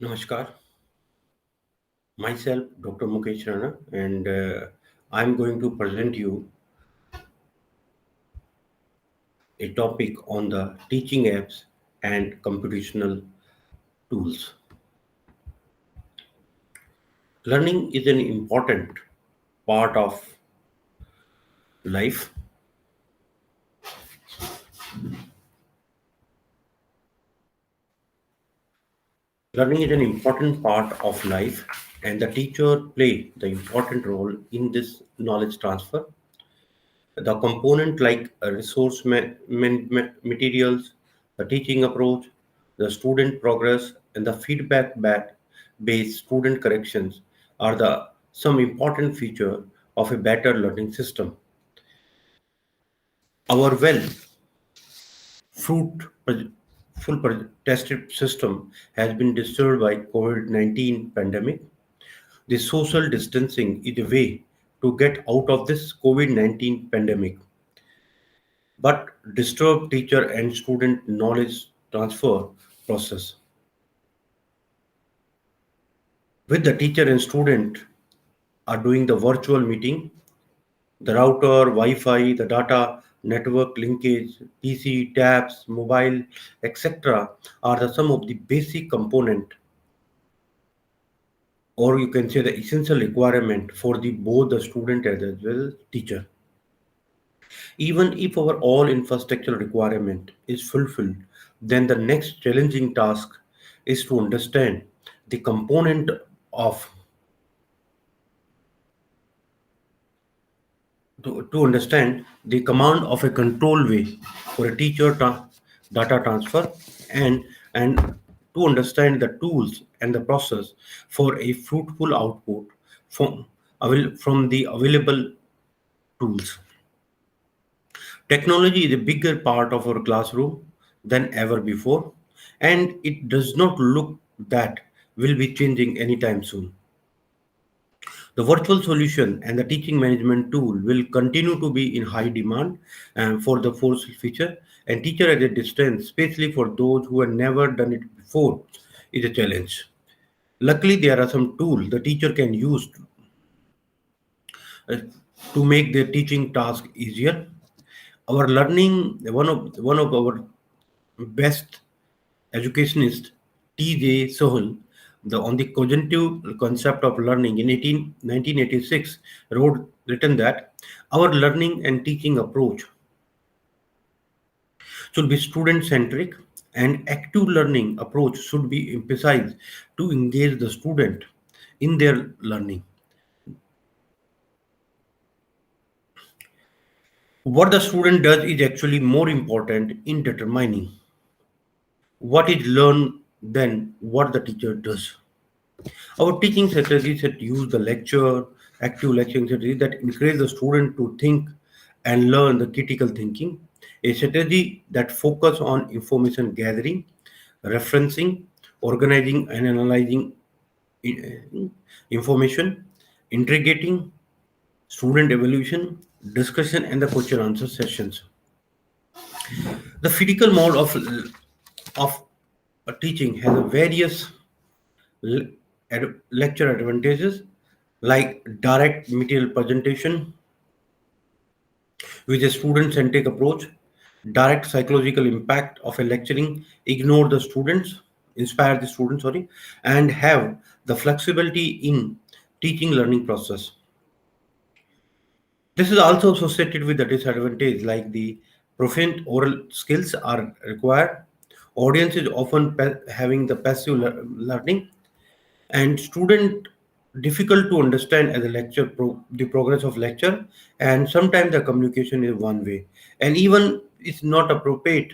Namaskar, myself Dr. Mukesh and I'm going to present you a topic on the teaching apps and computational tools. Learning is an important part of life. Learning is an important part of life, and the teacher play the important role in this knowledge transfer. The component like resource materials, the teaching approach, the student progress, and the feedback based student corrections are the some important feature of a better learning system. Our fruit tested system has been disturbed by COVID-19 pandemic. The social distancing is a way to get out of this COVID-19 pandemic, but disturb teacher and student knowledge transfer process. With the teacher and student are doing the virtual meeting, the router, Wi-Fi, the data network linkage, PC, tabs, mobile, etc. are the some of the basic component, or you can say the essential requirement for the both the student as well as teacher. Even if our all infrastructure requirement is fulfilled, then the next challenging task is to understand the component of to understand the command of a control way for a data transfer and to understand the tools and the process for a fruitful output from the available tools. Technology is a bigger part of our classroom than ever before, and it does not look that will be changing anytime soon. The virtual solution and the teaching management tool will continue to be in high demand for the force feature, and teacher at a distance, especially for those who have never done it before, is a challenge. Luckily, there are some tools the teacher can use uh, to make their teaching task easier. Our learning, one of our best educationist T.J. Sohel, on the cognitive concept of learning in 1986, written that our learning and teaching approach should be student-centric and active learning approach should be emphasized to engage the student in their learning. What the student does is actually more important in determining what is learned than what the teacher does. Our teaching strategies that use the lecture, active lecturing strategy that encourage the student to think and learn the critical thinking, a strategy that focus on information gathering, referencing, organizing and analyzing information, integrating student evaluation, discussion and the question answer sessions. The physical mode of teaching has a various le- lecture advantages like direct material presentation with a student-centric approach, direct psychological impact of a lecturing, ignore the students, inspire the students, sorry, and have the flexibility in teaching learning process. This is also associated with the disadvantage like the proficient oral skills are required. Audience is often having the passive learning and student difficult to understand as a the progress of lecture, and sometimes the communication is one way and even it's not appropriate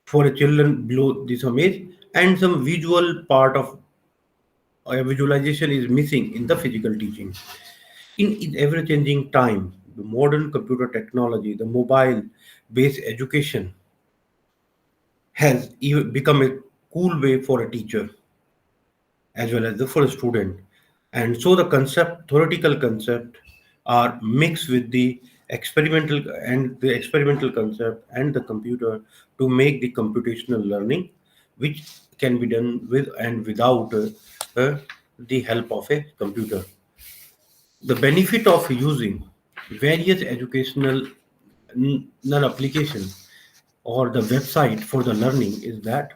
for a children below this age, and some visual part of visualization is missing in the physical teaching. In ever changing time, the modern computer technology, the mobile based education has even become a cool way for a teacher as well as the for a student. And so the theoretical concept are mixed with the experimental concept and the computer to make the computational learning, which can be done with and without the help of a computer. The benefit of using various educational application or the website for the learning is that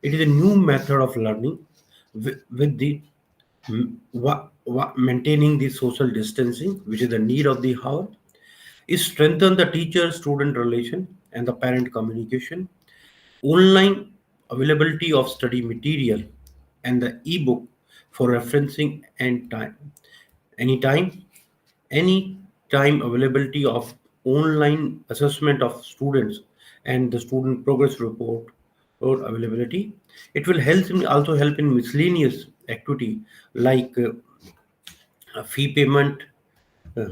it is a new method of learning with the maintaining the social distancing, which is the need of the hour, is strengthen the teacher-student relation and the parent communication. Online availability of study material and the ebook for referencing and time anytime any time availability of online assessment of students and the student progress report or availability. It will help in also help in miscellaneous activity like fee payment, uh,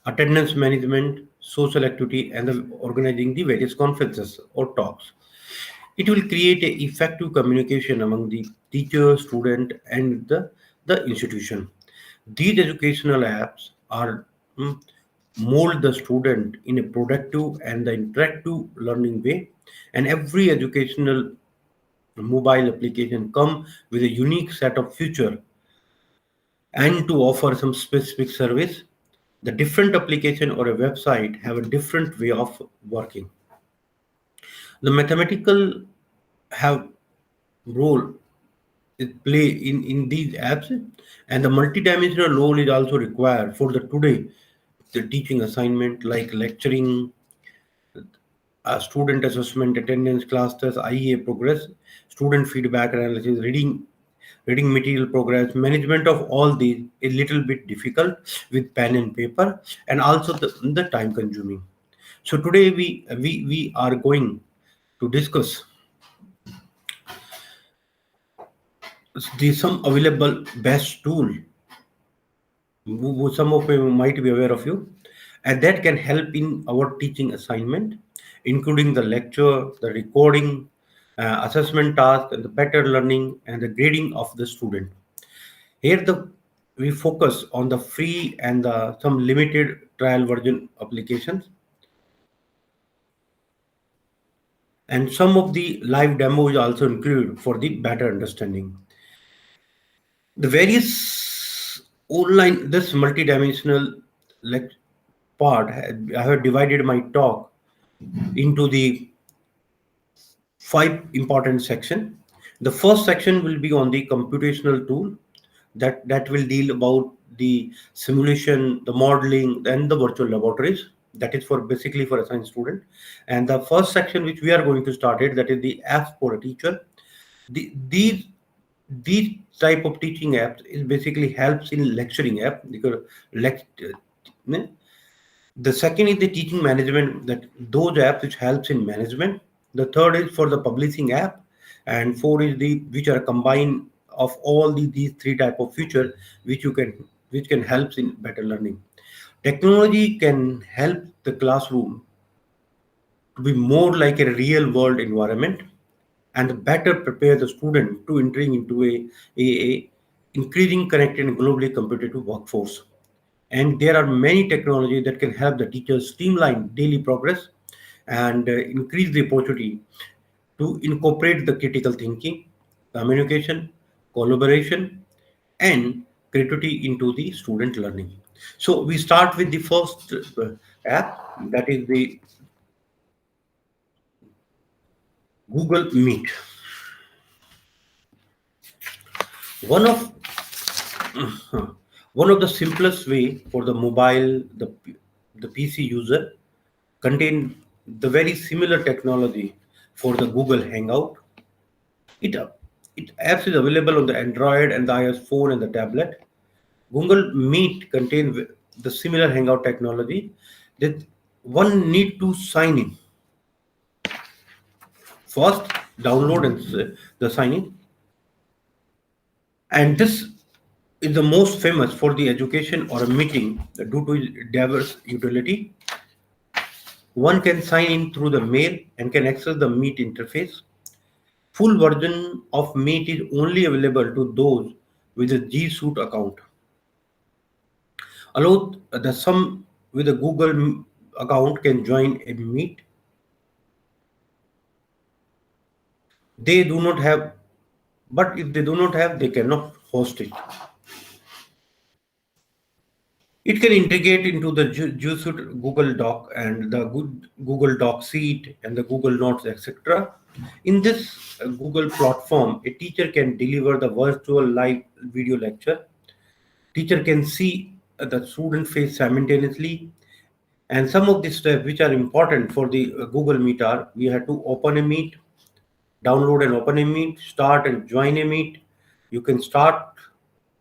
attendance management, social activity, and the organizing the various conferences or talks. It will create a effective communication among the teacher, student, and the institution. These educational apps are mold the student in a productive and the interactive learning way, and every educational mobile application come with a unique set of feature and to offer some specific service. The different application or a website have a different way of working. The mathematical have role it play in these apps, and the multidimensional role is also required for the today the teaching assignment like lecturing, student assessment, attendance, class test, IEA progress, student feedback analysis, reading material progress. Management of all these is little bit difficult with pen and paper, and also the time consuming. So today we are going to discuss the some available best tool some of you might be aware of you, and that can help in our teaching assignment, including the lecture, the recording, assessment task, and the better learning and the grading of the student. Here, the we focus on the free and the some limited trial version applications, and some of the live demos also include for the better understanding. The various online this multidimensional lect part I have divided my talk into the five important section. The first section will be on the computational tool that will deal about the simulation, the modeling, and the virtual laboratories. That is for basically for a science student. And the first section which we are going to start it, that is the apps for a teacher. These type of teaching apps is basically helps in lecturing app because lect the second is the teaching management, that those apps which helps in management. The third is for the publishing app, and four is the which are combined of all these three type of feature which can help in better learning. Technology can help the classroom to be more like a real world environment and better prepare the student to entering into a increasing connected and globally competitive workforce. And there are many technologies that can help the teachers streamline daily progress and increase the opportunity to incorporate the critical thinking, communication, collaboration, and creativity into the student learning. So we start with the first app, that is the Google Meet. One of one of the simplest way for the mobile, the PC user contain the very similar technology for the Google Hangout. It it apps is available on the Android and the iOS phone and the tablet. Google Meet contains the similar Hangout technology that one need to sign in first, download and the sign in, and this is the most famous for the education or a meeting due to its diverse utility. One can sign in through the mail and can access the Meet interface. Full version of Meet is only available to those with a G Suite account. Allow the some with a Google account can join a Meet. They do not have, but if they do not have, they cannot host it. It can integrate into the G Suite Google Doc and the Google Doc Sheet and the Google Notes, etc. In this Google platform, a teacher can deliver the virtual live video lecture. Teacher can see the student face simultaneously. And some of the steps which are important for the Google Meet are: we have to open a Meet, download and open a Meet, start and join a Meet. You can start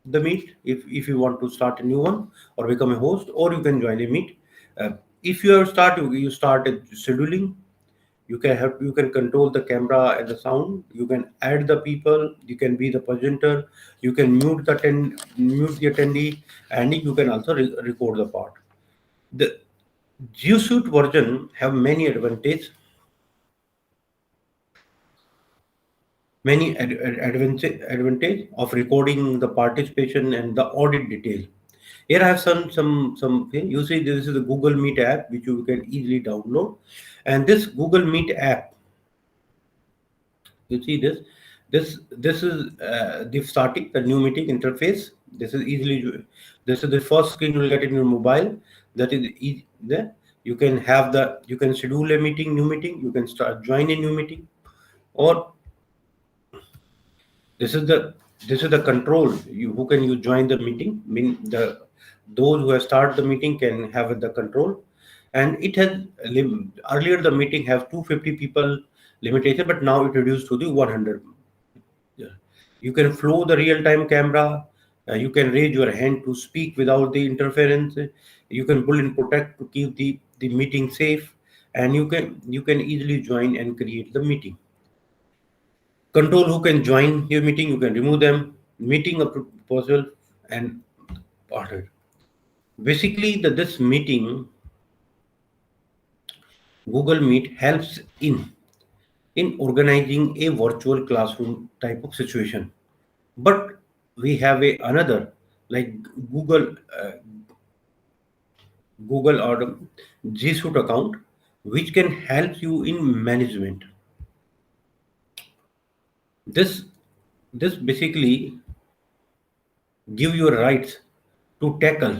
the Meet if you want to start a new one or become a host, or you can join a Meet. If you have you start a scheduling. You can control the camera and the sound. You can add the people. You can be the presenter. You can mute the attendee, and you can also record the part. The G Suite version have many advantage of recording the participation and the audit detail. Here I have some you see this is the Google Meet app which you can easily download, and this Google Meet app, you see this is the starting the new meeting interface. This is the first screen you will get in your mobile. That is there. You can schedule a meeting, new meeting. You can start join a new meeting, or this is the control. Who can you join the meeting? Mean those who have started the meeting can have the control, and it has earlier the meeting have 250 people limitation, but now it reduced to the 100. Yeah. You can flow the real time camera. You can raise your hand to speak without the interference. You can pull and protect to keep the meeting safe, and you can easily join and create the meeting. Control who can join your meeting, you can remove them, meeting a proposal, and order. Basically, this meeting, Google Meet helps in organizing a virtual classroom type of situation. But we have a another like Google Google or G Suite account, which can help you in management. This this basically give you rights to tackle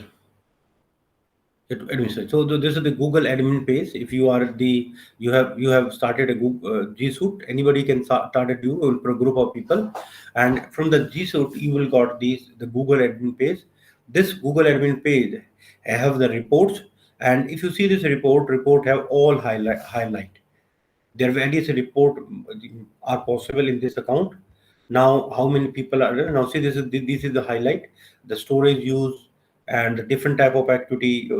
administration. So this is the Google admin page. If you are the you have started a Google, G Suite, anybody can start a group of people, and from the G Suite you will got the Google admin page. This Google admin page have the reports, and if you see this report have all highlight. There various report are possible in this account. Now how many people are there? Now see this is the highlight, the storage use, and the different type of activity,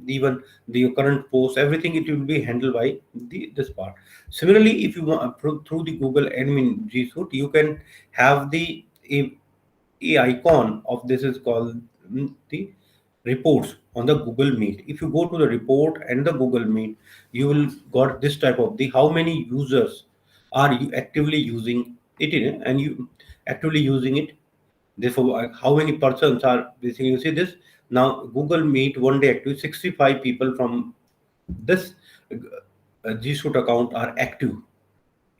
even the current post, everything it will be handled by this part. Similarly, if you want through the Google admin G Suite, you can have a icon of this is called the reports on the Google Meet. If you go to the report and the Google Meet, you will got this type of the how many users are you actively using it in, and you actively using it. Therefore, how many persons are basically you see this now Google Meet one day active 65 people from this G Suite account are active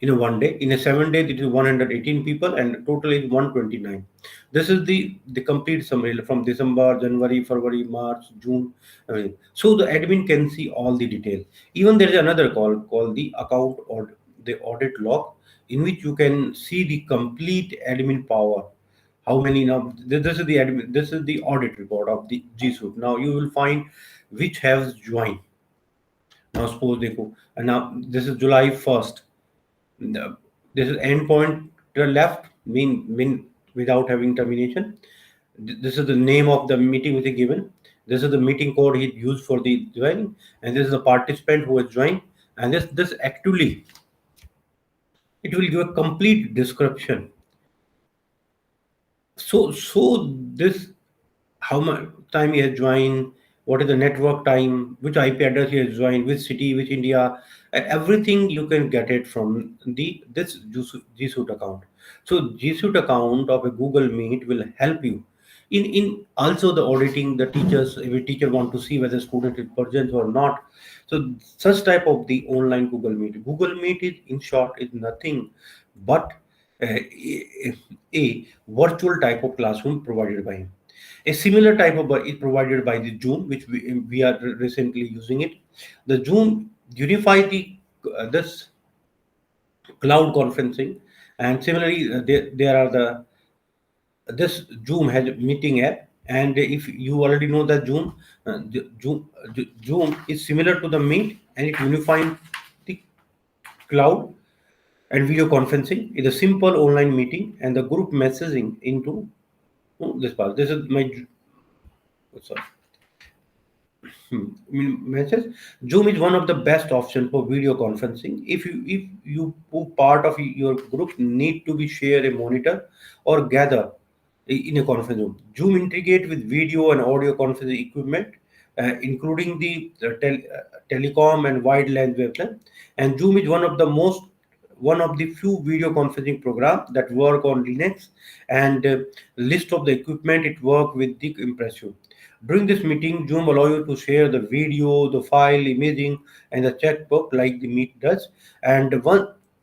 in a one day. In a 7 day, it is 118 people, and total is 129. This is the complete summary from December, January, February, March, June. So the admin can see all the detail. Even there is another called the account or the audit log, in which you can see the complete admin power. How many now? This is the admin. This is the audit report of the G Suite. Now you will find which has joined. Now suppose they go, and now this is July 1st. This is endpoint to the left, mean without having termination. This is the name of the meeting which is given. This is the meeting code he used for the joining, and this is the participant who has joined. And this actually it will give a complete description. So this how much time he has joined, what is the network time, which IP address he has joined, which city, which India, and everything you can get it from this G Suite account. So G Suite account of a Google Meet will help you in also the auditing the teachers. If a teacher want to see whether student is present or not, So such type of the online Google Meet. Google Meet is, in short, is nothing but a virtual type of classroom provided by him. A similar type of is provided by the Zoom, which we are recently using it. The Zoom unify the this cloud conferencing, and similarly there are the this Zoom has a meeting app, and if you already know that Zoom is similar to the Meet, and it unifies the cloud and video conferencing is a simple online meeting and the group messaging into this part. This is my sorry. Message. Zoom is one of the best options for video conferencing. If you part of your group need to be share a monitor or gather in a conference room. Zoom integrate with video and audio conferencing equipment, including the telecom and wide length wavelength. And Zoom is one of the few video conferencing programs that work on Linux, and list of the equipment it work with the impressive. During this meeting, Zoom allow you to share the video, the file, imaging, and the chat book like the Meet does. And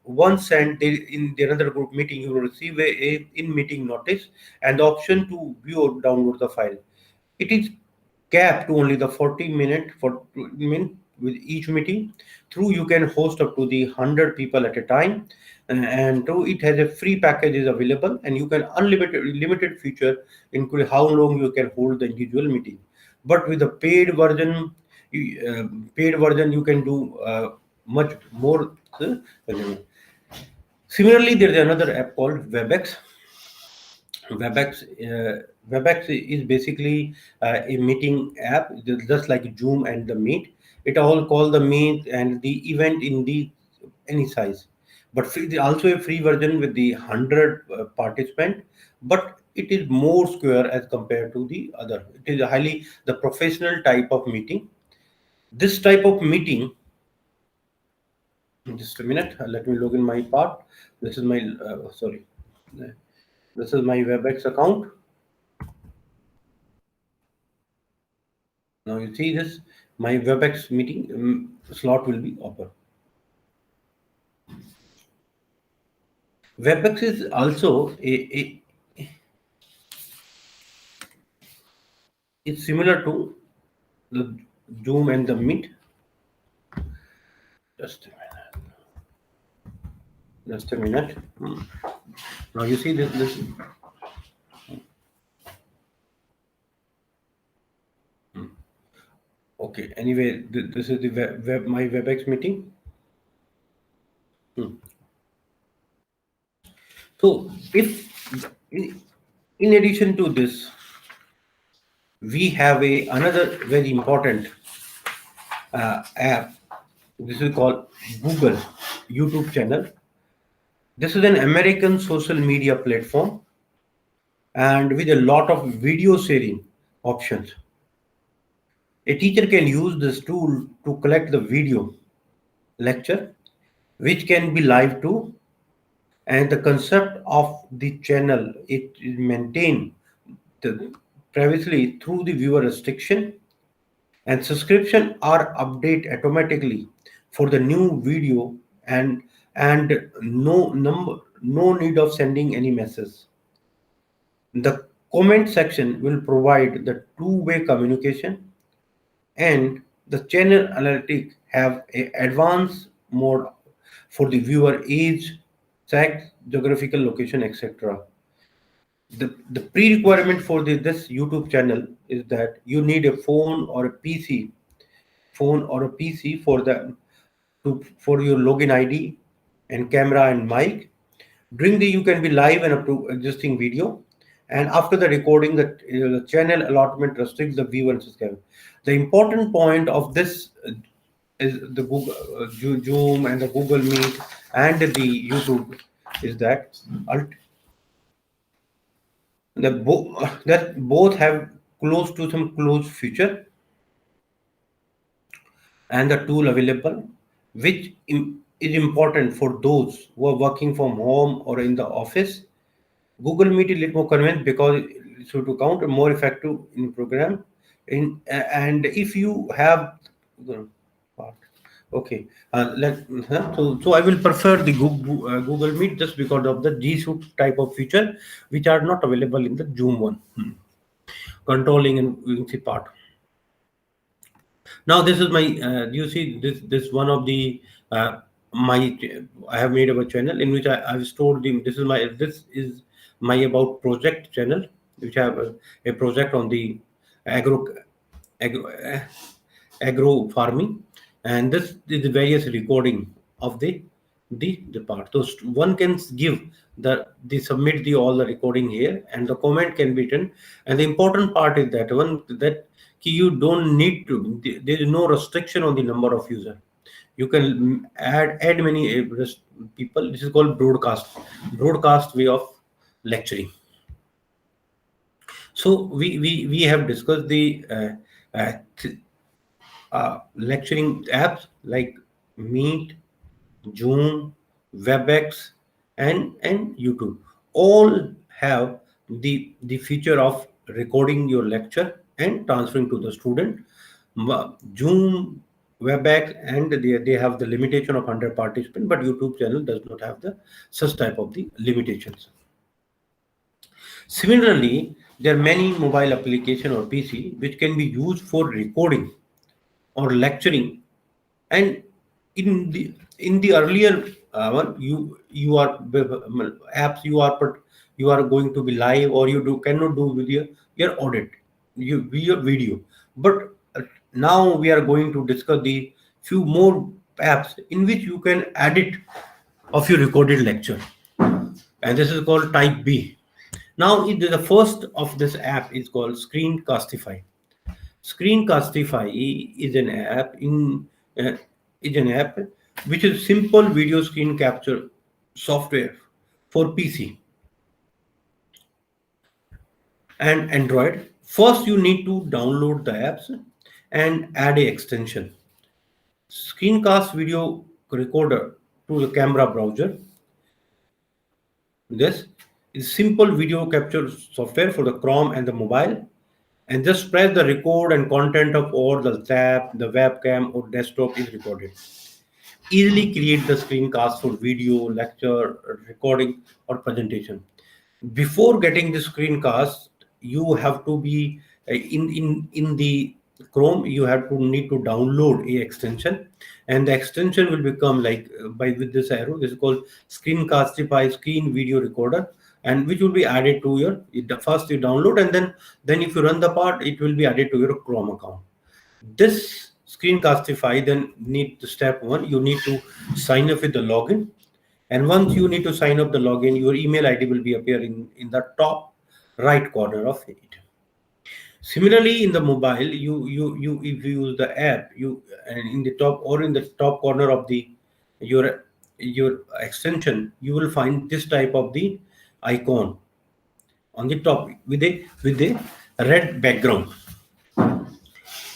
once and in the another group meeting, you will receive a in meeting notice and the option to view or download the file. It is capped to only the 40 minute for minute with each meeting. Through you can host up to the 100 people at a time, and two, it has a free package is available, and you can unlimited limited feature including how long you can hold the individual meeting. But with the paid version you can do much more. Similarly, there is another app called Webex. Webex is basically a meeting app, just like Zoom and the Meet. It all call the Meet and the event in the any size, but also a free version with the 100 participant. But it is more square as compared to the other. It is a highly the professional type of meeting. This type of meeting. Just a minute. Let me log in my part. This is my sorry. This is my Webex account. Now you see this, my Webex meeting slot will be open. Webex is also it's similar to the Zoom and the Meet. Just a minute. Just a minute. Now you see this. Okay. Anyway, this is the my Webex meeting. So if in addition to this, we have another very important app. This is called Google YouTube channel. This is an American social media platform and with a lot of video sharing options. A teacher can use this tool to collect the video lecture, which can be live too. And the concept of the channel, it is maintained previously through the viewer restriction, and subscription are update automatically for the new video, and no need of sending any message. The comment section will provide the two-way communication, and the channel analytics have a advanced mode for the viewer age, sex, geographical location, etc. The pre-requirement for this YouTube channel is that you need a phone or a PC for for your login ID and camera and mic. During the you can be live and up to existing video, and after the recording, the channel allotment restricts the view and subscribe. The important point of this is the Google Zoom and the Google Meet and the YouTube is that that both have close to some close feature and the tool available, which is important for those who are working from home or in the office. Google Meet is a little more convenient because it's to count more effective in program. And if you have part. Okay. So I will prefer the Google Meet just because of the G Suite type of feature, which are not available in the Zoom one. Controlling and VNC part. Now this is my. You see this one of the my. I have made a channel in which I have stored the. This is my about project channel, which I have a project on the agro agro. Agro farming, and this is the various recording of the part. So one can give the submit the all the recording here, and the comment can be written. And the important part is that one that you don't need to. There is no restriction on the number of user. You can add many people. This is called broadcast way of lecturing. So we have discussed the lecturing apps like Meet, Zoom, Webex, and YouTube. All have the feature of recording your lecture and transferring to the student. Zoom, Webex, and they have the limitation of 100 participants, but YouTube channel does not have the such type of the limitations. Similarly, there are many mobile application or PC which can be used for recording or lecturing, and in the earlier one, you are apps you are going to be live, or you do cannot do with your audit your video. But now we are going to discuss the few more apps in which you can edit of your recorded lecture, and this is called type B. Now the first of this app is called Screencastify. Screencastify is an app uh, is an app which is simple video screen capture software for PC and Android. First, you need to download the apps and add a extension. Screencast video recorder to the camera browser. This is simple video capture software for the Chrome and the mobile, and just press the record and content of all the tab, the webcam or desktop is recorded. Easily create the screencast for video, lecture, recording, or presentation. Before getting the screencast, you have to be in the Chrome. You have to need to download a extension, and the extension will become like by with this arrow. This is called Screencastify Screen Video Recorder, and which will be added to your first you download, and then if you run the part, it will be added to your Chrome account. This Screencastify then need to step one. You need to sign up with the login, and once you need to sign up the login, your email ID will be appearing in the top right corner of it. Similarly, in the mobile, you if you use the app, you and in the top or in the top corner of the your extension, you will find this type of the icon on the top with a red background.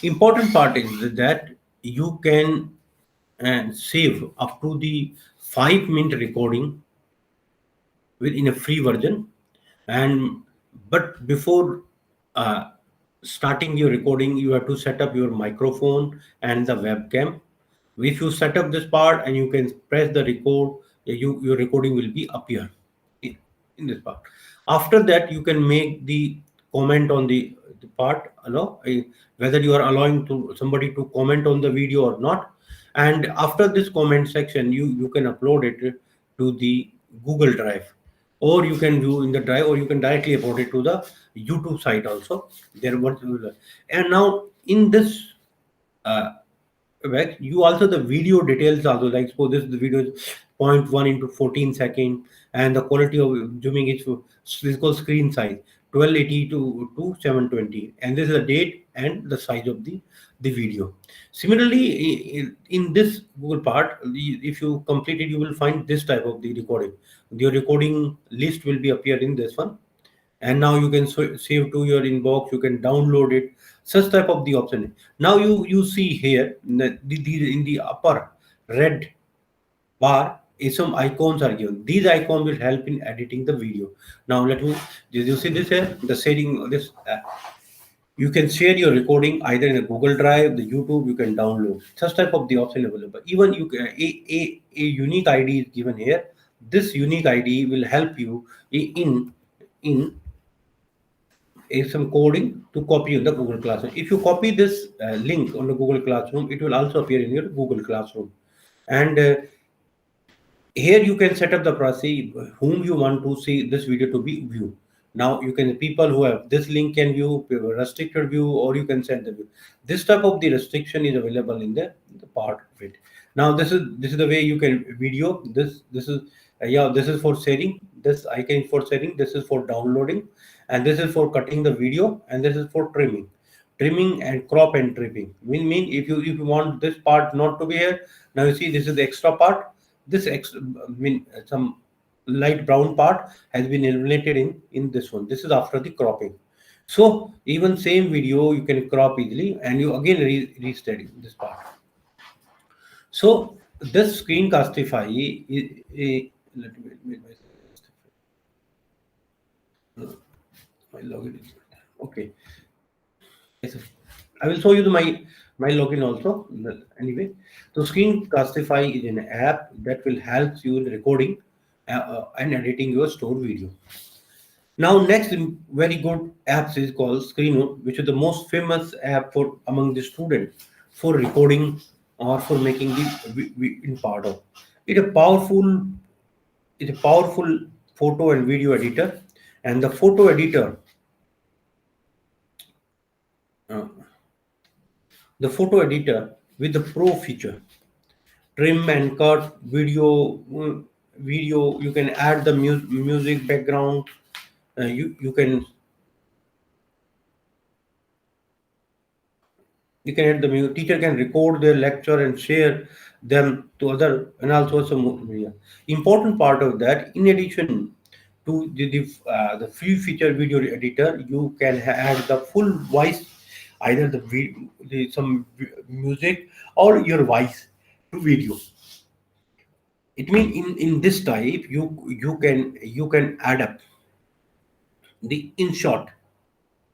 Important part is that you can save up to the 5-minute recording within a free version, and but before uh, starting your recording, you have to set up your microphone and the webcam. If you set up this part and you can press the record, your recording will be appear in, in this part. After that, you can make the comment on the part, whether you are allowing to somebody to comment on the video or not. And after this comment section, you can upload it to the Google Drive, or you can view in the drive, or you can directly upload it to the YouTube site also. There what and now in this uh, Right. You also the video details also, like suppose this the video is zero point 0.1 into 14 second, and the quality of zooming is called screen size 1280 to 720, and this is the date and the size of the video. Similarly, in this Google part, if you complete it, you will find this type of the recording. Your recording list will be appeared in this one, and now you can save to your inbox, you can download it, such type of the option. Now you see here in the upper red bar is some icons are given. These icons will help in editing the video. Now let me, did you see this here, the setting this You can share your recording either in a Google Drive, the YouTube. You can download such type of the option available. Even you can, a unique ID is given here. This unique ID will help you in some coding to copy in the Google Classroom. If you copy this link on the Google Classroom, it will also appear in your Google Classroom. And here you can set up the process whom you want to see this video to be viewed. Now you can, people who have this link can view restricted view, or you can set the view. This type of the restriction is available in the part of it. Now this is the way you can video this is yeah, this is for sharing, this icon for sharing, this is for downloading, and this is for cutting the video, and this is for trimming and crop and trimming. Mean if you want this part not to be here, now you see this is the extra part. This some light brown part has been eliminated in this one. This is after the cropping. So even same video you can crop easily, and you again restudy this part. So this Screencastify let me make my login is okay. Yes, I will show you my login also. Anyway, so Screencastify is an app that will help you in recording and editing your stored video. Now, next very good apps is called Screeno, which is the most famous app for among the students for recording or for making the in part of. It a powerful it's a powerful photo and video editor, and uh, the photo editor with the pro feature, trim and cut video. You can add the music background. You can add the music. Teacher can record their lecture and share them to other, and also some media. Important part of that, in addition to the free feature video editor, you can add the full voice, either some music or your voice to video. It means in this type you can add up the in short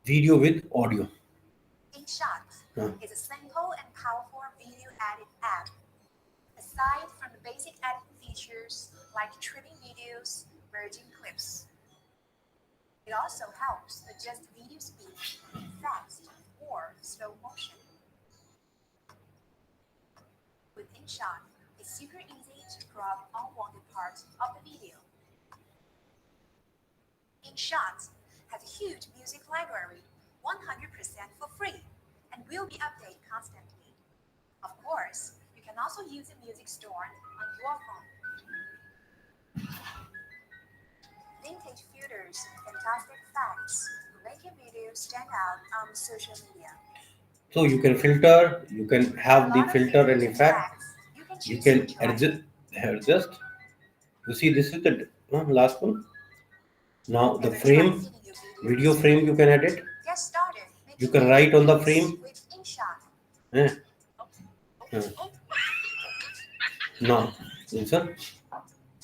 video with audio. InShot is a simple and powerful video edit app. Aside from the basic editing features like trimming videos, merging clips, it also helps adjust video speed in fast or slow motion. With InShot, it's super easy to crop unwanted parts of the video. InShot has a huge music library, 100% for free, and will be updated constantly. Of course, you can also use the music stored on your phone. Vintage filters, fantastic effects will make your video stand out on social media. So you can filter, you can have the filter and effect, you can adjust. You see, this is the last one. Now the frame, video frame, you can edit. Get started. You can write on the frame. With InShot. Now, insert.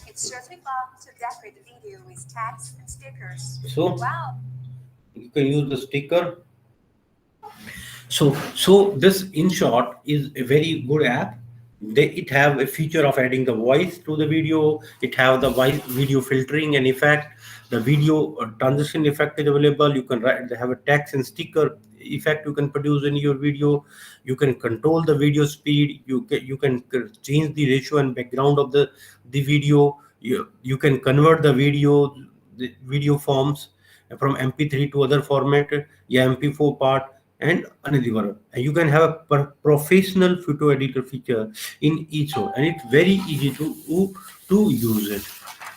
It's certainly fun to decorate the video with tags and stickers. So Wow. you can use the sticker. So this InShot is a very good app. It have a feature of adding the voice to the video. It have the voice video filtering and effect. The video transition effect is available. You can write. They have a text and sticker effect you can produce in your video. You can control the video speed. You can change the ratio and background of the video. You can convert the video forms from MP3 to other format, yeah, MP4 part, and another one. And you can have a professional photo editor feature in each one, and it's very easy to use it.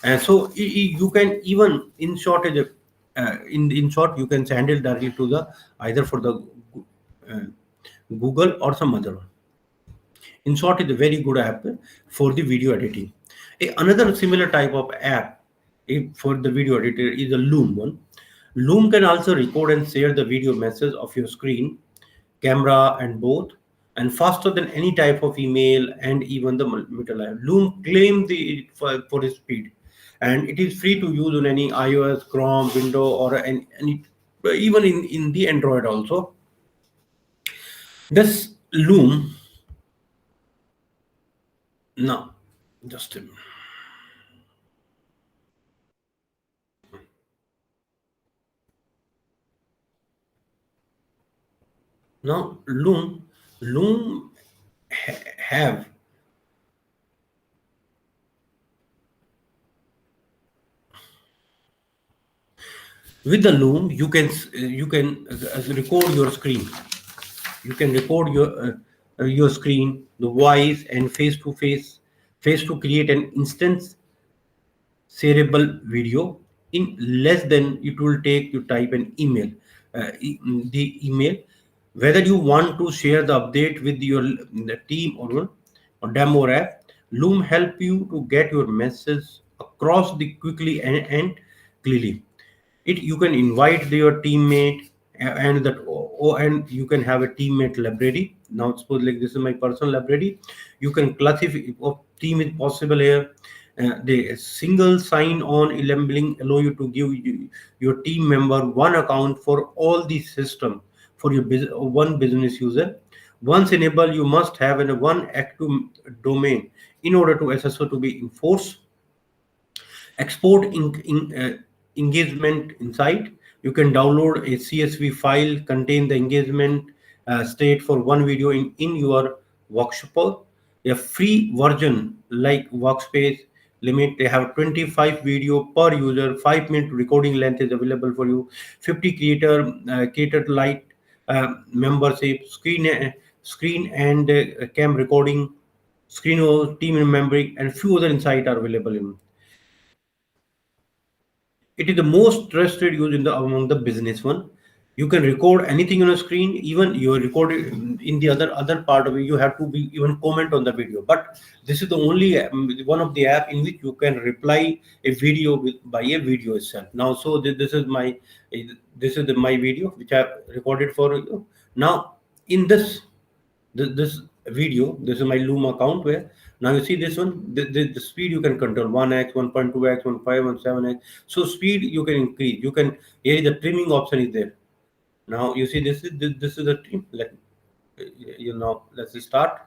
And so you can even in short in short you can send it directly to the either for the uh, Google or some other one. In short, is a very good app for the video editing. Another similar type of app for the video editor is a Loom one. Loom can also record and share the video message of your screen, camera, and both, and faster than any type of email and even the multiple. Loom claim for its speed, and it is free to use on any iOS, Chrome, Window, or any even in the Android also. This Loom, now just a minute. Now Loom have with the Loom you can record your screen. You can record your screen, the voice, and face to create an instance shareable video in less than it will take you type an email. The email, whether you want to share the update with your the team or demo or app, Loom help you to get your message across the quickly and clearly. It you can invite your teammate and that and you can have a teammate library. Now suppose like this is my personal library. You can classify if team is possible here. The single sign on enabling allow you to give your team member one account for all the system for your one business user. Once enabled, you must have one active domain in order to SSO to be enforced. Export engagement insight. You can download a CSV file contain the engagement state for one video in your workshop. A free version like workspace limit, they have 25 video per user, 5-minute recording length is available for you, 50 creator light membership, screen and cam recording, screen team remembering, and few other insight are available in. It is the most trusted use in the among the business one. You can record anything on a screen, even you record it in the other part of it. You have to be even comment on the video. But this is the only one of the app in which you can reply a video by a video itself. Now, so this is my video which I have recorded for you. Now, in this video, this is my Loom account where now you see this one, the speed you can control 1x, 1.2x, 1.5, 1.7x. So speed you can increase. You can here the trimming option is there. Now you see this is the trim. Let's start.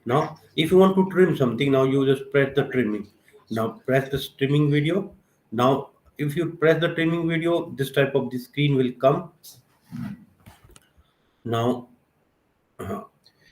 Now if you want to trim something, now you just press the trimming. Now press the trimming video. Now if you press the trimming video, this type of the screen will come. Now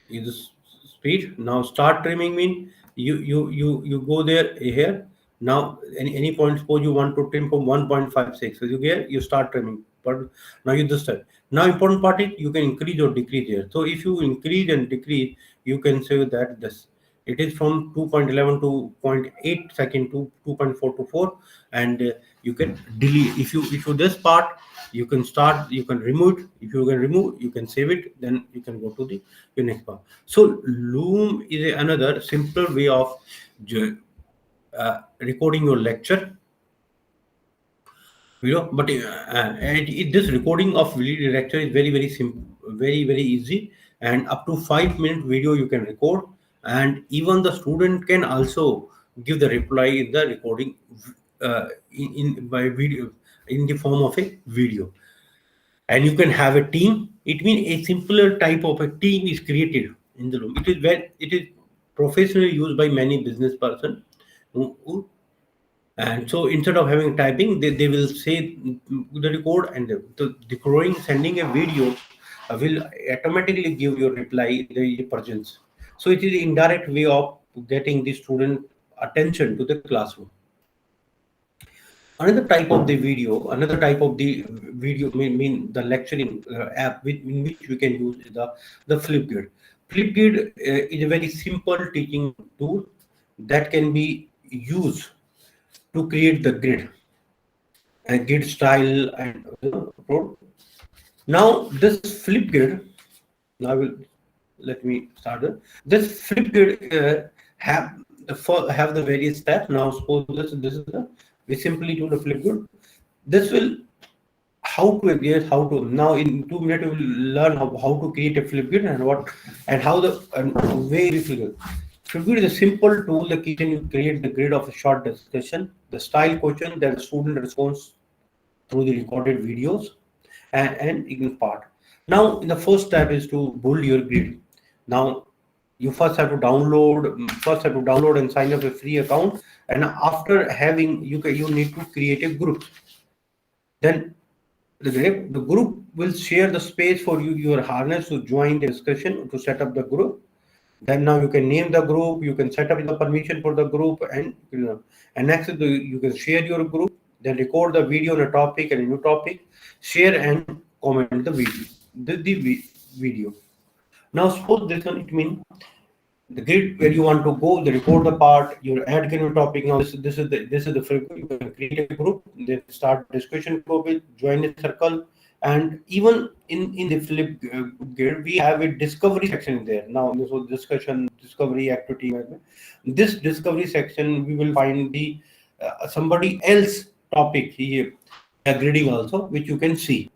you just speed. Now start trimming mean you go there here. Now any point, suppose you want to trim from 1.56, so you get you start trimming. But now you just start. Now important part is you can increase or decrease here. So if you increase and decrease, you can say that this it is from 2.11 to 0.8 second to 2.4 to 4, and you can delete if you this part you can start, you can remove it. If you can remove, you can save it, then you can go to the your next part. So Loom is another simpler way of recording your lecture video. But this recording of video lecture is very simple, very easy, and up to 5-minute video you can record, and even the student can also give the reply in the recording in by video in the form of a video. And you can have a team. It means a simpler type of a team is created in the Loom. It is professionally used by many business person and so instead of having typing, they will say the record, and the recording sending a video will automatically give your reply in the presence. So it is an indirect way of getting the student attention to the classroom. Another type of the video mean the lecturing app in which we can use is the Flipgrid. Flipgrid is a very simple teaching tool that can be used to create the grid and grid style and now this Flipgrid. Now let me start it. This Flipgrid have the various steps. Now suppose this is the we simply do the Flipgrid. This will how to create how to now in 2 minutes we will learn how to create a Flipgrid and what and how the and way we Flipgrid. Flipgrid is a simple tool that can create the grid of a short discussion, the style question that the student responds through the recorded videos. and ignore part. Now, in the first step is to build your grid. Now, you first have to download and sign up a free account, and after having you need to create a group. Then the group will share the space for your harness to join the discussion to set up the group. Then now you can name the group, you can set up the permission for the group, and and next you can share your group, then record the video on a topic and a new topic, share and comment the video. Now suppose this one, it means the grid where you want to go, the record the part, your add new topic. Now this is the framework. You can create a group, then start discussion group with, join a circle, and even in the flip grid we have a discovery section there. Now this was discussion, discovery, activity. This discovery section we will find the somebody else topic here. They are grading also, which you can see.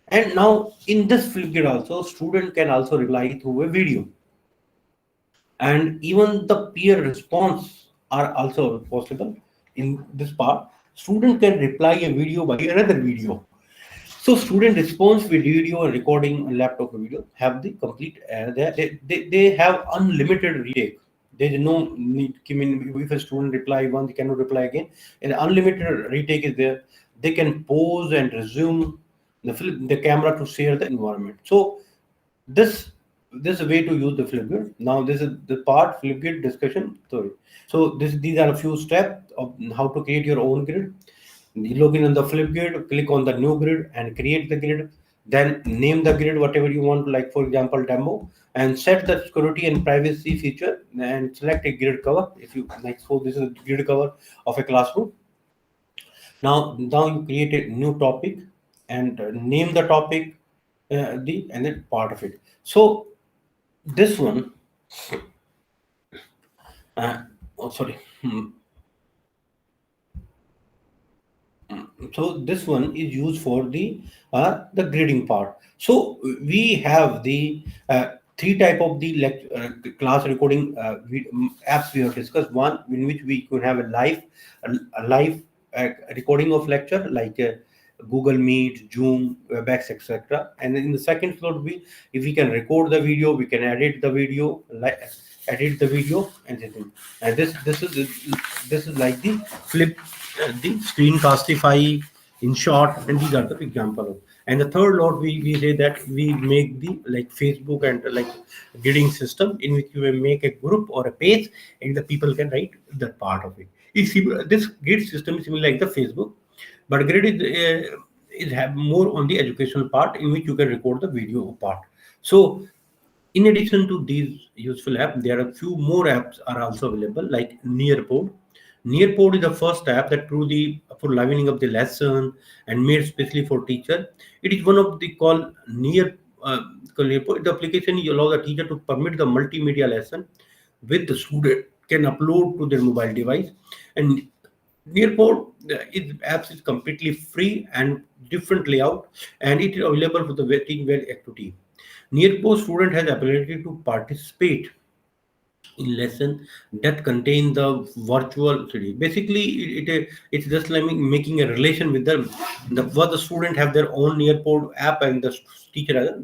And now in this flip grid also, student can also reply through a video, and even the peer response are also possible. In this part, student can reply a video by another video. So student response with video and recording and laptop video have the complete they have unlimited retake. There is no need. I mean, if a student reply once, they cannot reply again. And unlimited retake is there. They can pause and resume the camera to share the environment. So this this is a way to use the flipgrid. Now this is the part flipgrid discussion. Sorry. So these are a few steps of how to create your own grid. You log in on the flipgrid, click on the new grid and create the grid. Then name the grid whatever you want, like for example demo, and set the security and privacy feature and select a grid cover. If you like, so this is a grid cover of a classroom. Now you create a new topic and name the topic, the and then part of it. So this one, uh, oh sorry. So this one is used for the grading part. So we have the three type of the class recording apps we have discussed. One in which we could have a live recording of lecture, like Google Meet, Zoom, Webex, etc. And in the second slot, if we can record the video, we can edit the video and everything. And this is like the flip, the Screencastify in short, and these are the example. And the third lot, we say that we make the like Facebook and like grading system in which you will make a group or a page and the people can write that part of it. This grid system is similar like the Facebook, but grid is have more on the educational part in which you can record the video part. So in addition to these useful apps, there are a few more apps are also available, like Nearpod. Nearpod is the first app that for livening up the lesson and made especially for teacher. It is one of the called Nearpod. The application allows the teacher to permit the multimedia lesson with the student can upload to their mobile device. And Nearpod apps is completely free and different layout, and it is available for the waiting well activity. Nearpod student has ability to participate in lesson that contain the virtual 3D. Basically, it's just like making a relation with them. What the student have their own Nearpod app, and the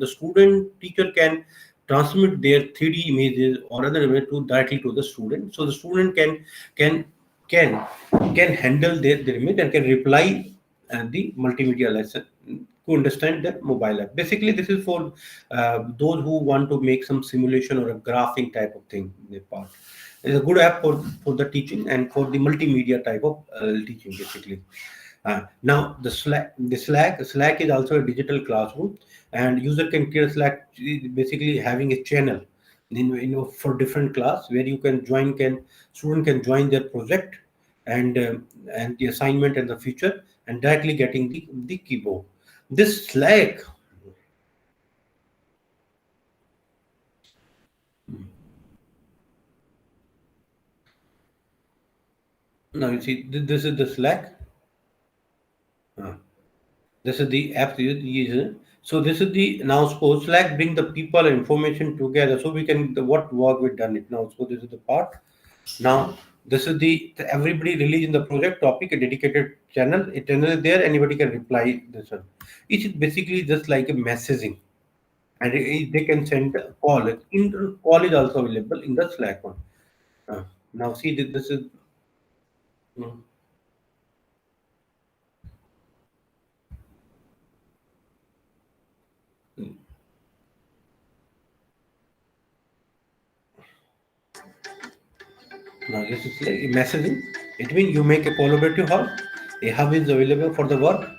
student teacher can transmit their 3D images or other image to directly to the student. So the student can can can handle their image and can reply the multimedia lesson to understand the mobile app. Basically, this is for those who want to make some simulation or a graphing type of thing. It's a good app for the teaching and for the multimedia type of teaching, basically. Now Slack is also a digital classroom, and user can create Slack, basically having a channel for different class where you can student can join their project and the assignment and the feature and directly getting the keyboard. This Slack, now you see this is the Slack. Uh, this is the app you use. So this is the now suppose Slack bring the people and information together so we can what work we done it now. So this is the part. Now This is the everybody release in the project topic, a dedicated channel. A channel is there, anybody can reply this one. It is basically just like a messaging, and they can send a call. Call is also available in the Slack one. Uh, Now see this is mm, mm. Now this is like messaging. It means you make a collaborative hub. A hub is available for the work,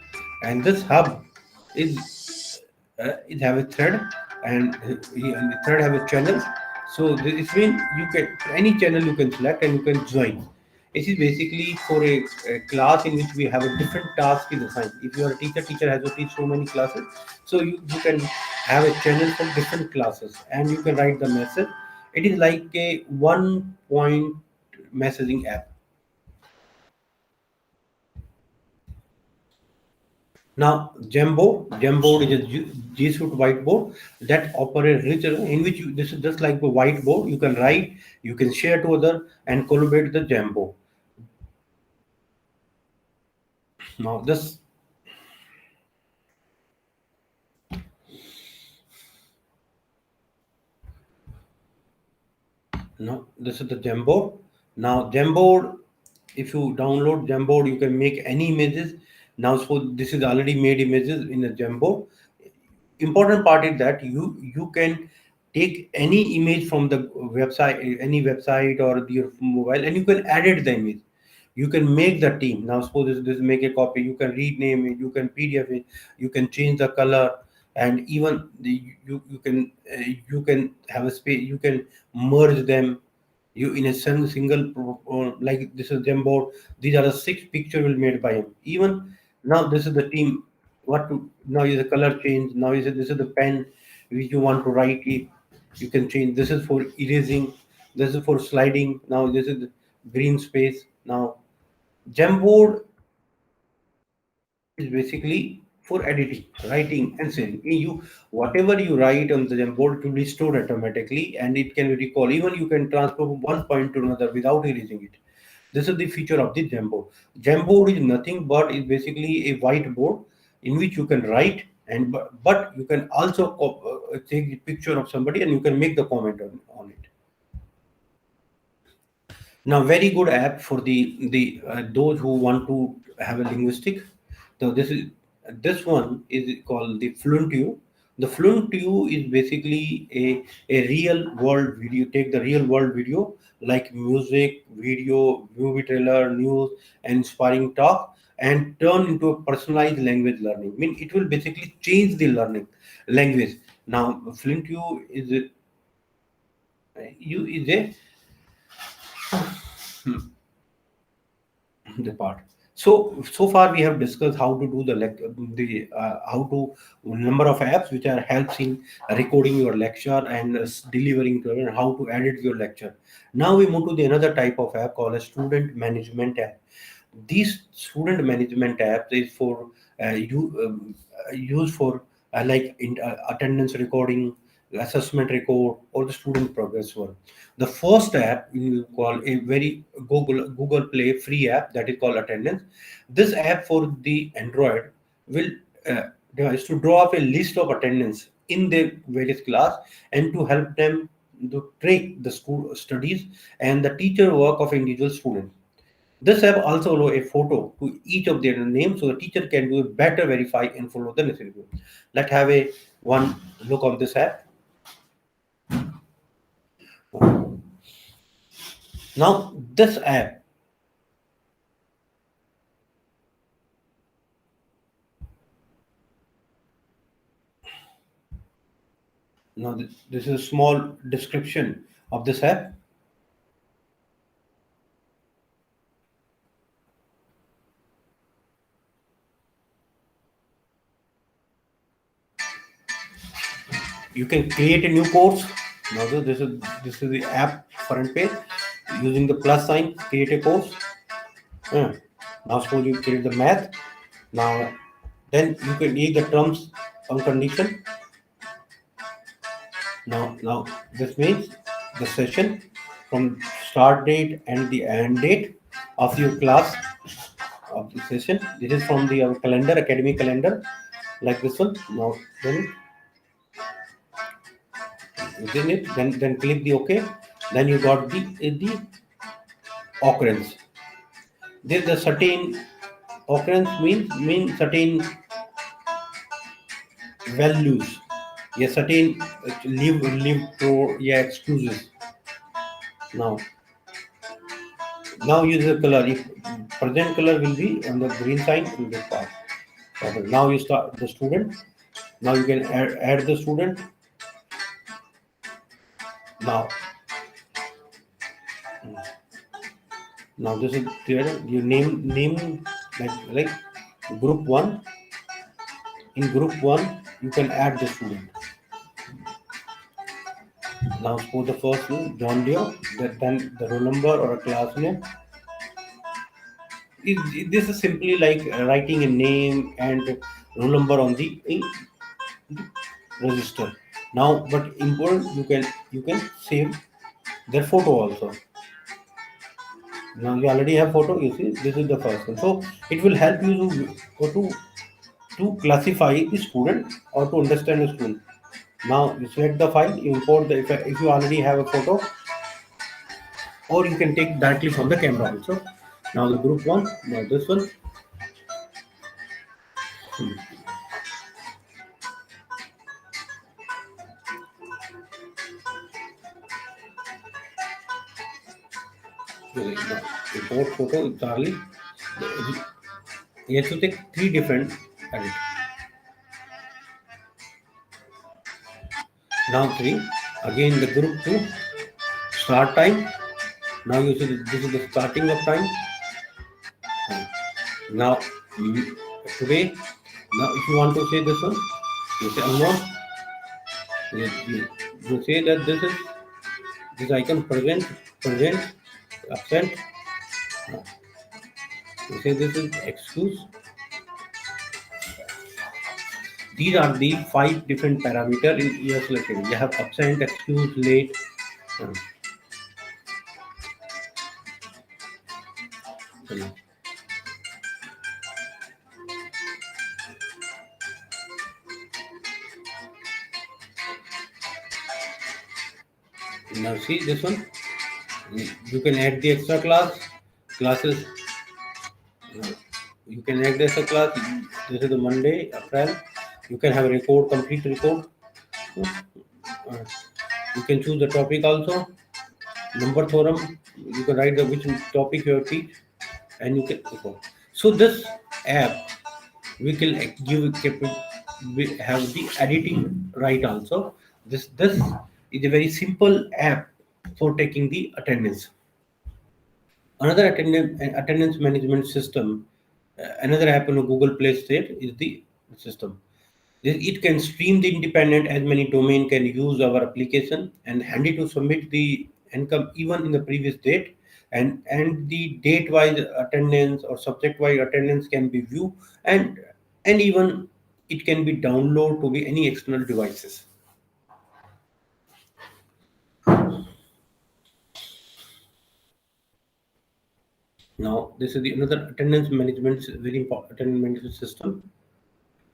and this hub is it have a thread, and the thread have a channel. So this means you can any channel you can select and you can join. It is basically for a class in which we have a different task is assigned. If you are a teacher has to teach so many classes, so you can have a channel for different classes and you can write the message. It is like a one point messaging app. Now, Jamboard is a G Suite whiteboard that operates richer in which this is just like a whiteboard. You can write, you can share to other, and collaborate the Jambo. Now, this is the Jamboard. Now, Jamboard, if you download Jamboard, you can make any images. Now, so this is already made images in the Jamboard. Important part is that you can take any image from the website, any website or your mobile, and you can edit the image. You can make the team. Now suppose this make a copy, you can rename it, you can PDF it, you can change the color, and even you can have a space, you can merge them. You in a single like this is Jamboard. These are the six picture will made by him. Even now this is the team. What to now is the color change. Now is this is the pen which you want to write it. You can change. This is for erasing. This is for sliding. Now this is the green space. Now Jamboard is basically for editing, writing, and saving. You whatever you write on the Jamboard it will be stored automatically, and it can be recalled. Even you can transfer from one point to another without erasing it. This is the feature of the Jamboard. Jamboard is nothing but is basically a whiteboard in which you can write, and but you can also take the picture of somebody and you can make the comment on it. Now, very good app for the those who want to have a linguistic. So this one is called the FluentU. The FluentU is basically a real world video. Take the real world video like music, video, movie trailer, news, and inspiring talk, and turn into a personalized language learning. I mean, it will basically change the learning language. Now, FluentU is a the part. So far we have discussed how to do the how to number of apps which are helps in recording your lecture and delivering to and how to edit your lecture. Now we move to the another type of app called a student management app. These student management apps is for use for attendance recording, assessment record, or the student progress work. The first app you call a very Google Play free app that is called Attendance. This app for the Android will uh, is to draw up a list of attendance in their various class and to help them to track the school studies and the teacher work of individual student. This app also allow a photo to each of their names so the teacher can do a better verify and follow the necessary rule. Let's have a one look on this app. Now this app, now this is a small description of this app. You can create a new course. Now this is the app front page. Using the plus sign, create a course. Yeah. Now suppose you create the math. Now then you can use the terms and condition. Now this means the session from start date and the end date of your class of the session. This is from the our calendar, academic calendar, like this one. Now then within it, then click the OK. Then you got the occurrence. There's a certain occurrence mean certain values. Yeah, certain leave for yeah excuses. Now use the color. If present color will be on the green side in this part. Okay. Now you start the student. Now you can add the student. Now now this is there. You name like group one. In group one, you can add the student. Now for the first one, John Deere, then the roll number or a class name. This is simply like writing a name and roll number on the register. Now, but important you can save their photo also. Now you already have photo. You see, this is the first one. So it will help you to classify the student or to understand the student. Now you select the file, you import the if you already have a photo, or you can take directly from the camera also. Now the group one, now this one. Import photo Charlie. You have to take three different edit. Now three. Again the group two. Start time. Now you see this is the starting of time. Now today. Now if you want to say this one, you say unknown. You say that this icon present absent. You say this is excuse. These are the five different parameters in your selected. You have absent, excuse, late. uh, sorry. Now see this one. You can add the extra classes. You can add this a class. This is the Monday, April. You can have a record, complete record. Uh, You can choose the topic also. Number theorem. You can write the which topic you have teach, and you can record. So this app we can we have the editing right also. This is a very simple app for taking the attendance. Another attendance management system, another app on Google Play Store is the system. It can stream the independent as many domain can use our application and handy to submit the income even in the previous date, and the date wise attendance or subject wise attendance can be viewed, and even it can be downloaded to be any external devices. Now this is the another attendance management very important attendance management system.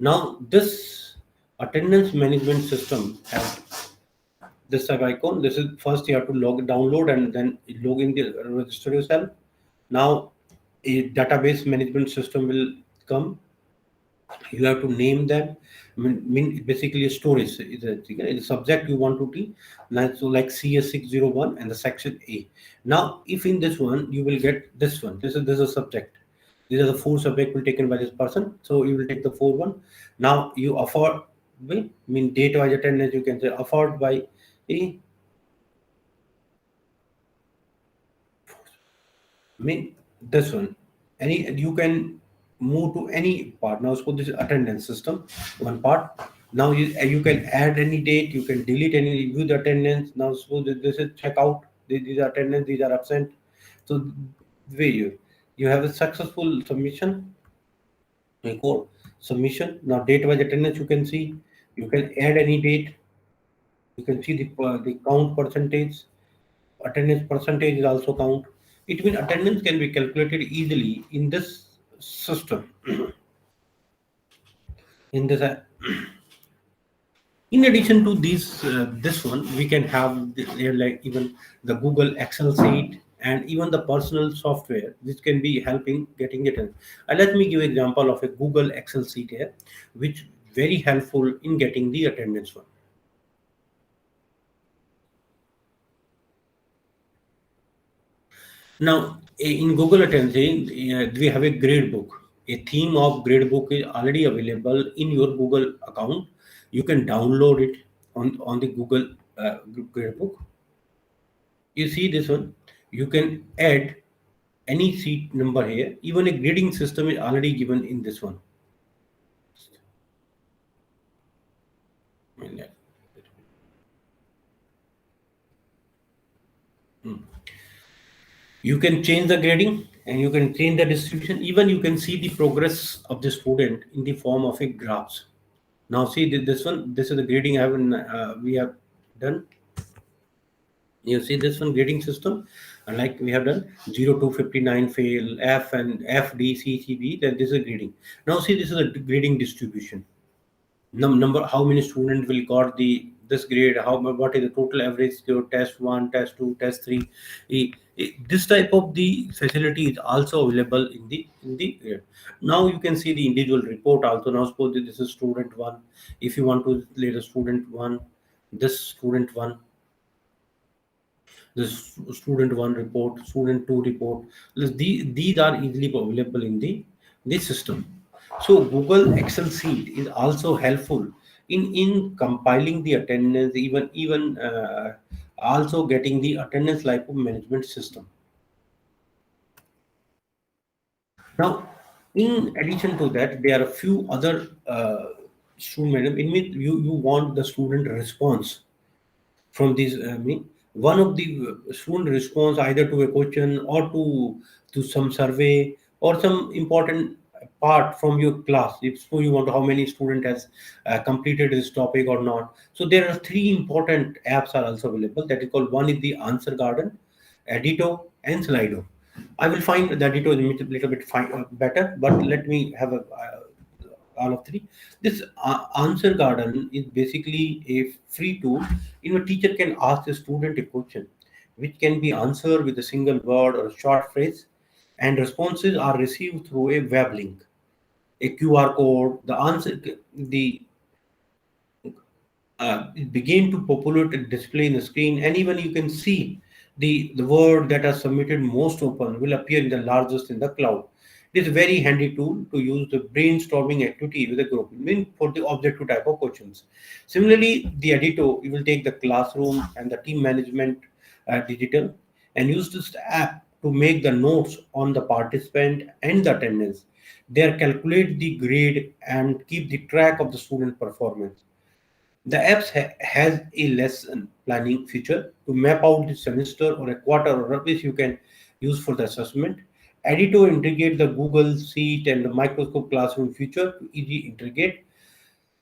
Now this attendance management system has this type icon. This is first you have to download and then log in the register yourself. Now a database management system will come. You have to name them. Mean basically a storage is a subject you want to be. So like CS601 and the section A. Now if in this one you will get this one. This is a subject. These are the four subject will taken by this person. So you will take the four one. Now you afford by mean date wise attendance you can say afford by a mean this one. Any you can move to any part. Now suppose this is attendance system, one part. Now you can add any date, you can delete any view the attendance. Now suppose this is checkout, these are attendance, these are absent. So the way you have a successful submission, record submission. Now date wise attendance you can see, you can add any date, you can see the count percentage, Attendance percentage is also count. It means attendance can be calculated easily in this system. In this, in addition to this one, we can have like even the Google Excel sheet and even the personal software, which can be helping getting it in. Let me give example of a Google Excel sheet here, which very helpful in getting the attendance one. Now, in Google Attendance, we have a grade book. A theme of grade book is already available in your Google account. You can download it on the Google grade book. You see this one. You can add any seat number here. Even a grading system is already given in this one. You can change the grading and you can change the distribution. Even you can see the progress of the student in the form of a graphs. Now see this one. This is the grading we have done. You see this one grading system, like we have done 0 to 59 fail, F and F D C C B. Then this is grading. Now see this is a grading distribution. Number how many students will got the this grade, what is the total average score, test 1, test 2, test 3. This type of the facility is also available in the grade. Now you can see the individual report also. Now suppose that this is student 1. If you want to later student 1, this student 1, this student 1 report, student 2 report. These are easily available in the system. So Google Excel sheet is also helpful in compiling the attendance, even also getting the attendance life of management system. Now, in addition to that, there are a few other student. In which you want the student response from this. One of the student response either to a question or to some survey or some important part from your class. If so you want how many student has completed this topic or not. So there are three important apps are also available. That is called, one is the Answer Garden, Edito, and Slido. I will find the Edito is a little bit better, but let me have all of three. This Answer Garden is basically a free tool in which teacher can ask the student a question, which can be answered with a single word or a short phrase, and responses are received through a web link, a QR code. It began to populate a display in the screen, and even you can see the word that are submitted most often will appear in the largest in the cloud. It is a very handy tool to use the brainstorming activity with a group, for the objective type of questions. Similarly, the Edito, you will take the classroom and the team management digital and use this app to make the notes on the participant and the attendance. They calculate the grade and keep the track of the student performance. The app has a lesson planning feature to map out the semester or a quarter or rubbish you can use for the assessment. Edito integrate the Google Sheet and the Microsoft Classroom feature to easily integrate.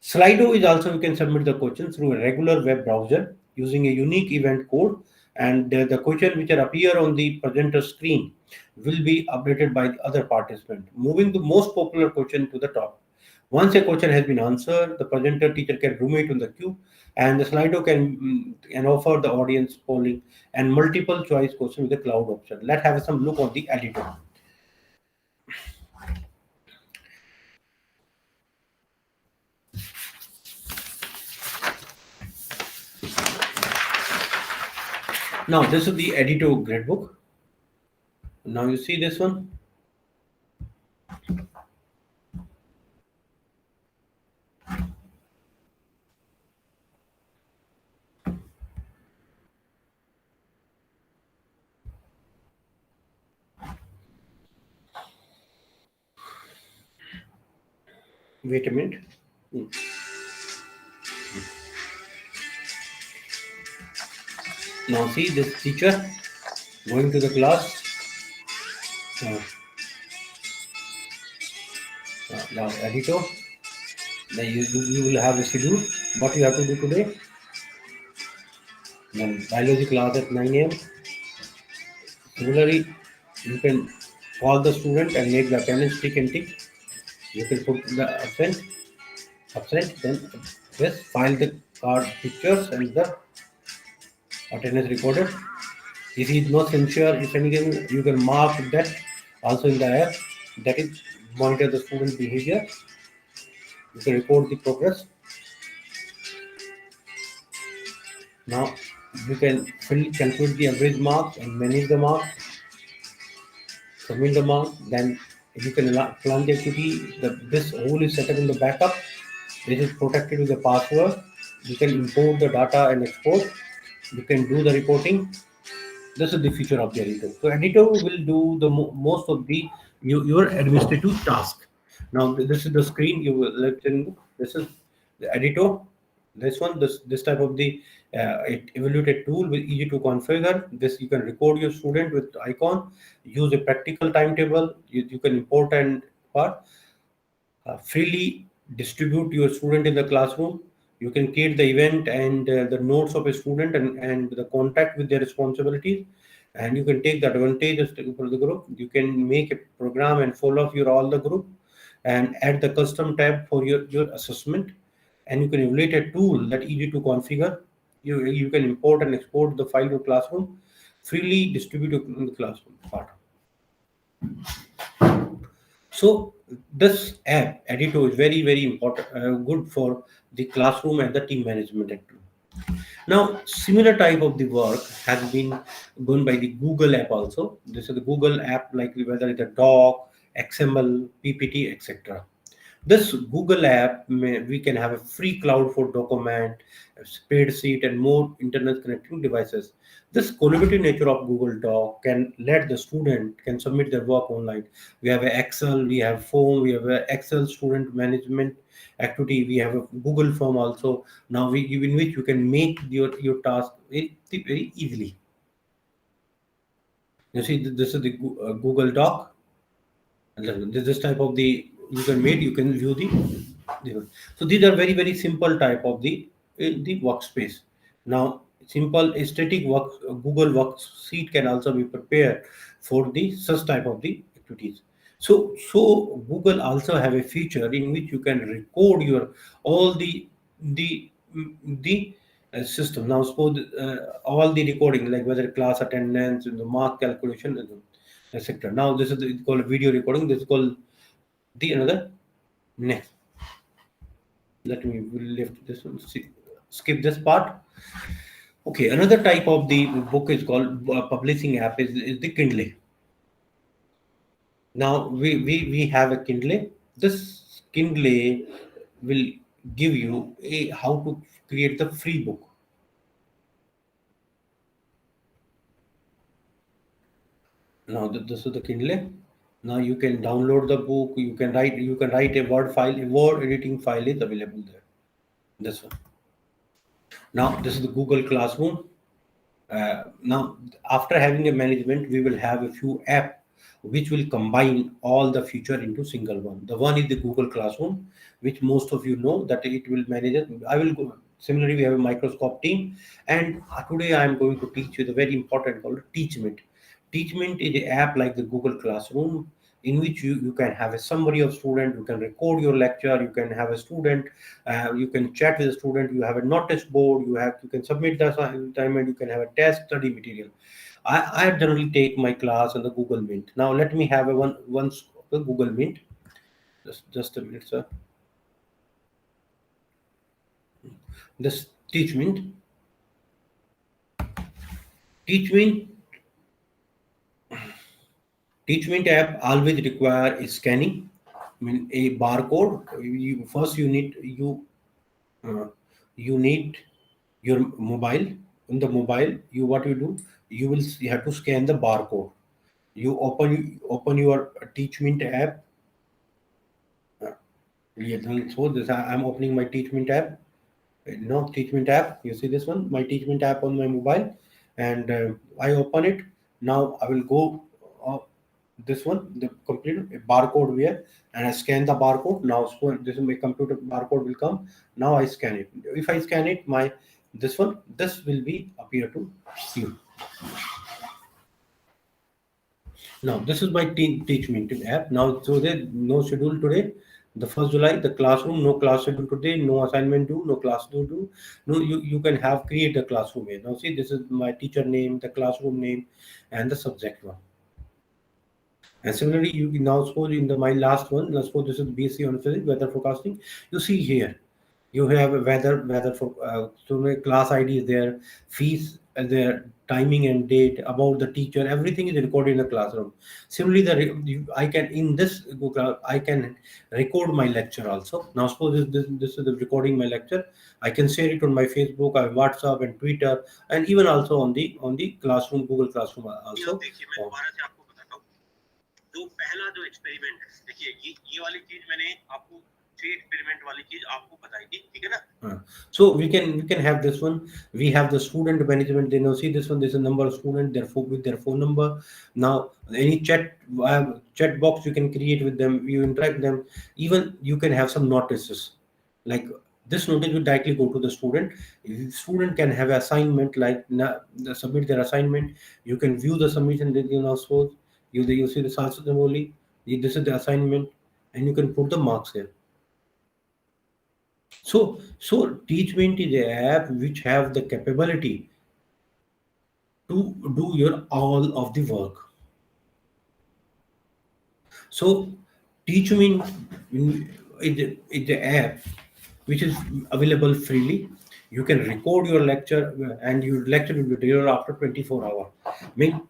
Slido is also you can submit the question through a regular web browser using a unique event code, and the question which are appear on the presenter screen will be updated by the other participant, moving the most popular question to the top. Once a question has been answered, the presenter teacher can remove it on the queue, and the Slido can offer the audience polling and multiple choice question with the cloud option. Let's have some look on the editor. Now this is the Edito gradebook. Now you see this one. Wait a minute. Now see this teacher going to the class. Now Edito. Then you will have a schedule. What you have to do today? Then biology class at 9 a.m. Similarly, you can call the student and make the attendance tick and tick. You can put the absent, then just file the card pictures and the attendance recorded. If he is not sincere, if anything, you can mark that also in the app. That is monitor the student behavior. You can record the progress. Now you can calculate the average marks and manage the marks, submit the marks. Then you can plan the activity. This whole is set up in the backup. This is protected with the password. You can import the data and export. You can do the reporting. This is the feature of the editor. So editor will do the most of the your administrative task. Now this is the screen you will let in. This is the editor. This one, this type of the evaluated tool will easy to configure. This you can record your student with icon. Use a practical timetable. You can import and part freely distribute your student in the classroom. You can create the event and the notes of a student and the contact with their responsibilities. And you can take the advantages for the group. You can make a program and follow up your all the group and add the custom tab for your assessment. And you can evaluate a tool that easy to configure. You can import and export the file to classroom, freely distribute in the classroom part. So this app editor is very important, good for the classroom and the team management activity. Now similar type of the work has been done by the Google app also. This is the Google app, like whether it's a doc, XML, PPT, etc. This Google app, we can have a free cloud for document, spreadsheet, and more internet connecting devices. This collaborative nature of Google Doc can let the student can submit their work online. We have a Excel, we have Form, we have a Excel student management activity. We have a Google Form also. Now, in which you can make your task very easily. You see, this is the Google Doc. This type of the you can make, you can view so these are very simple type of the workspace. Now simple static work Google worksheet can also be prepared for the such type of the activities. So Google also have a feature in which you can record your all the the system. Now suppose all the recording, like whether class attendance, the mark calculation, etc. Now this is it's called video recording. This is called the another next. Let me lift this one. Skip this part. Okay, another type of the book is called publishing app is the Kindle. Now we have a Kindle. This Kindle will give you a how to create the free book. Now this is the Kindle. Now you can download the book. You can write a Word file. A Word editing file is available there. This one. Now this is the Google Classroom. Now after having a management, we will have a few app which will combine all the feature into single one. The one is the Google Classroom, which most of you know that it will manage it. I will go. Similarly, we have a Microsoft team, and today I am going to teach you the very important called Teachment. Teachment is an app like the Google Classroom in which you can have a summary of student, you can record your lecture, you can have a student, you can chat with a student, you have a notice board, you can submit the assignment, you can have a test study material. I generally take my class on the Google Meet. Now let me have a once the Google Meet. Just a minute, sir. This teachment Teachment app always require a scanning. I mean a barcode. First uh, you need your mobile. In the mobile, what you do, you have to scan the barcode. You open your Teachment app. Uh, yeah, so this I'm opening my Teachment app. No Teachment app. You see this one, my Teachment app on my mobile, and I open it. Now I will go. This one, the complete barcode here, and I scan the barcode. Now so this is my computer barcode will come. Now I scan it. If I scan it, my this will be appear to you. Now, this is my Teach Me app. Now, so there no schedule today. The 1st July, the classroom, no class schedule today, no assignment due, no class due do. No, you can have create a classroom here. Now, see, this is my teacher name, the classroom name, and the subject one. And similarly, you can now suppose in the my last one, let's suppose this is BSc on physics, weather forecasting. You see here, you have a weather for so my class ID is there, fees there, timing and date, about the teacher, everything is recorded in the classroom. Similarly, I can in this Google I can record my lecture also. Now suppose this is the recording my lecture. I can share it on my Facebook, WhatsApp and Twitter, and even also on the classroom, Google Classroom also. देखिए मैं दोबारा से आपको बताता हूँ। तो पहला जो एक्सपेरिमेंट है, देखिए ये वाली चीज मैंने आपको थ्री एक्सपेरिमेंट वाली चीज आपको बताई थी, ठीक है ना? So we can have this one. We have the student management. They know see this one. There's a number of students. Therefore, with their phone number. Now any chat box you can create with them. You interact them. Even you can have some notices, like this notice will directly go to the student. The student can have assignment like submit their assignment. You can view the submission. That suppose you see the answer them only. This is the assignment, and you can put the marks here. So Teachment is a app which have the capability to do your all of the work. So Teachment is the app which is available freely. You can record your lecture and your lecture will be delivered after 24 hours. Mean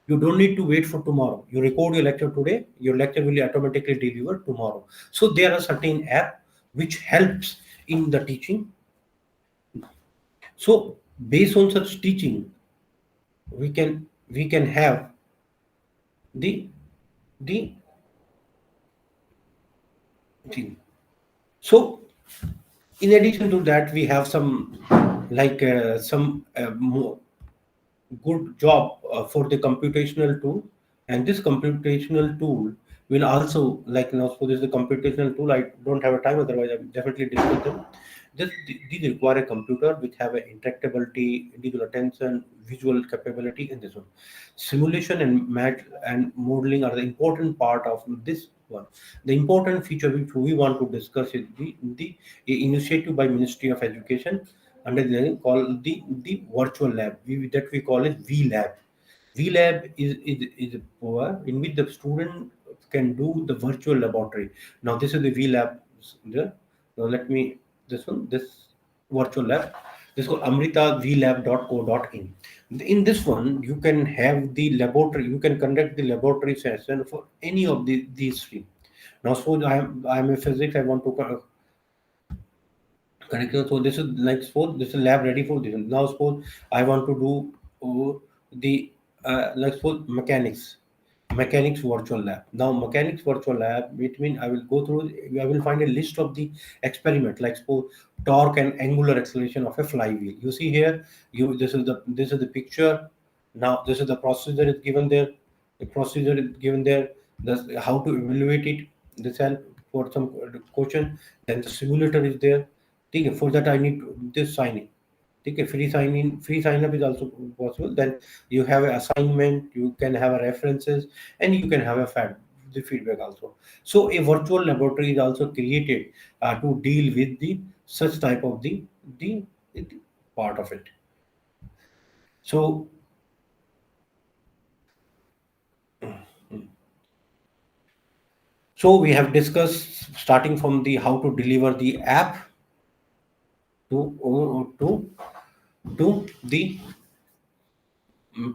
you don't need to wait for tomorrow. You record your lecture today, your lecture will be automatically delivered tomorrow. So there are certain app which helps in the teaching. So based on such teaching, we can have the the thing. So in addition to that, we have some like some more good job for the computational tool, and this computational tool will also like so this is the computational tool. I don't have a time, otherwise I will definitely discuss them. These require a computer which have a interactability, individual attention, visual capability in this one. Simulation and math and modeling are the important part of this one. The important feature which we want to discuss is the initiative by Ministry of Education under the name called the virtual lab. That we call it VLab. VLab is a power in which the student can do the virtual laboratory. Now this is the VLab. Now let me this virtual lab. This is called amritavlab.co.in. In this one, you can have the laboratory. You can conduct the laboratory session for any of these three. Now suppose I'm a physics. I want to curriculum. So this is like suppose this is lab ready for this. Now suppose I want to do the like suppose mechanics virtual lab. Now mechanics virtual lab, which means I will go through. I will find a list of the experiment like suppose torque and angular acceleration of a flywheel. You see here, this is the picture. Now this is the procedure is given there. The procedure is given there. That's how to evaluate it. This help for some question. Then the simulator is there. ठीक है, for that I need this sign in. ठीक है, free sign up is also possible. Then you have an assignment, you can have a references, and you can have the feedback also. So a virtual laboratory is also created to deal with the such type of the part of it. So so we have discussed starting from the how to deliver the app to the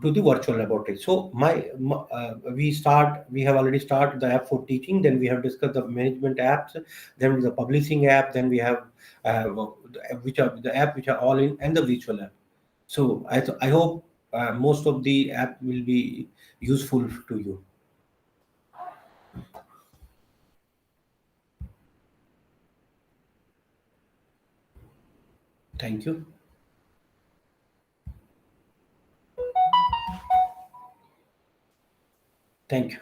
to the virtual laboratory. So we have already started the app for teaching. Then we have discussed the management apps. Then the publishing app. Then we have which are the app which are all in and the virtual app. So I hope most of the app will be useful to you. Thank you. Thank you.